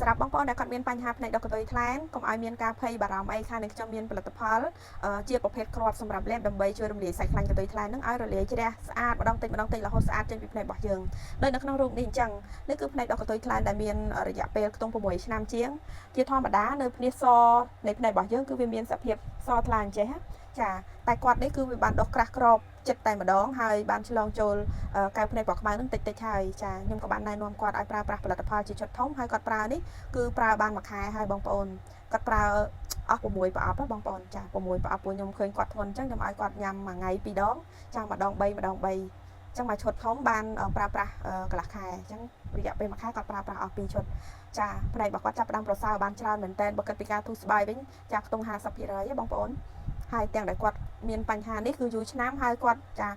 សម្រាប់បងប្អូនដែលគាត់មានបញ្ហាផ្នែកដុសកន្ទុយថ្លែងកុំឲ្យមានការភ័យបារម្ភអីខាងនេះខ្ញុំមានផលិតផលជាប្រភេទគ្រាប់សម្រាប់លេបដើម្បីជួយរំលាយសាច់ខ្លាញ់កន្ទុយថ្លែងនឹងឲ្យរលាយជ្រះស្អាតម្ដងតិចរហូតស្អាតចេញពីភ្នែករបស់យើងដោយនៅក្នុងរូបនេះអញ្ចឹងនេះគឺផ្នែកដុសកន្ទុយថ្លែងដែលមានរយៈពេលខ្ទង់6ឆ្នាំជាងជាធម្មតានៅភ្នែកសនៃភ្នែករបស់យើងគឺវាមានសភាពសថ្លាអញ្ចេះចាតែគាត់នេះគឺវាបានដុសក្រាស់ក្របចិត្តតែម្ដងហើយបានឆ្លងចូលកែវភ្នែកពណ៌ខ្មៅនឹងតិចហើយចាខ្ញុំក៏បានណែនាំគាត់ឲ្យប្រើប្រាស់ផលិតផលជាชุดធំហើយគាត់ប្រើនេះគឺប្រើបានមួយខែហើយបងប្អូនគាត់ប្រើអស់6ប្រអប់បងប្អូនចា6ប្រអប់ពួកខ្ញុំឃើញគាត់ធ្ងន់អញ្ចឹងខ្ញុំឲ្យគាត់ញ៉ាំមួយថ្ងៃ2ដងចាម្ដង3អញ្ចឹងមួយឈុតធំបានប្រើប្រាស់កន្លះខែអញ្ចឹងរយៈពេលមួយខែគាត់ប្រើប្រាស់អស់2ឈុតចាផ្នែករបស់គាត់ចាប់ផ្ដើមប្រសើរបានច្រើនមែនតើបើគិតពីការធូរស្បើយវិញចាខ្ទង់50%បងប្អូនហើយទាំងដែលគាត់មានបញ្ហានេះគឺយូរឆ្នាំហើយគាត់ចា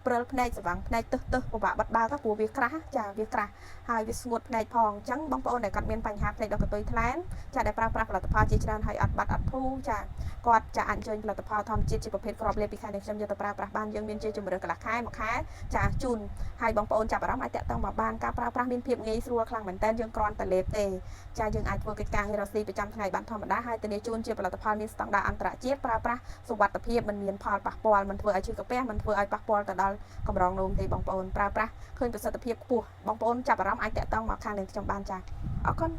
ព្រិលភ្នែកស្វាំងភ្នែកទឹះពិបាកបិទបើកព្រោះវាក្រាស់ចាវាក្រាស់ហើយវាស្ងួតភ្នែកផងអញ្ចឹងបងប្អូនដែលគាត់មានបញ្ហាភ្នែកដុសកន្ទុយថ្លែងចាដែលប្រើប្រាស់ផលិតផលជាច្រើនហើយអត់បាត់អត់ធូរចាគាត់ចាអញ្ជើញផលិតផលធម្មជាតិជាប្រភេទគ្រាប់លេបពីខែនេះខ្ញុំយកទៅប្រើប្រាស់បានយើងមានជាជំរឿនកន្លះខែមួយខែចាជូនហើយបងប្អូនចាប់អារម្មណ៍អាចតាក់ទងមកបានការប្រើប្រាស់មានភាពងាយស្រួលខ្លាំងមែនតើយើងគ្រាន់តែលេបទេចាយើងអាចធ្វើកិច្ចការងាររកស៊ីប្រចាំថ្ងៃបានធម្មតាហើយធានាជូនជាផលិតផលមានស្តង់ដារអន្តរជាតិប្រើប្រាស់សុវត្ថិភាពមិនមានផលប៉ះពាល់មិនធ្វើឲ្យឈឺកាពះមិនធ្វើឲ្យប៉ះពាល់ទៅដល់កម្រងនោមទេបងប្អូនប្រើប្រាស់ឃើញប្រសិទ្ធភាពខ្ពស់បងប្អូនចាប់អារម្មណ៍អាចតាក់ទងមកខាងនេះខ្ញុំបានចាអរគុណ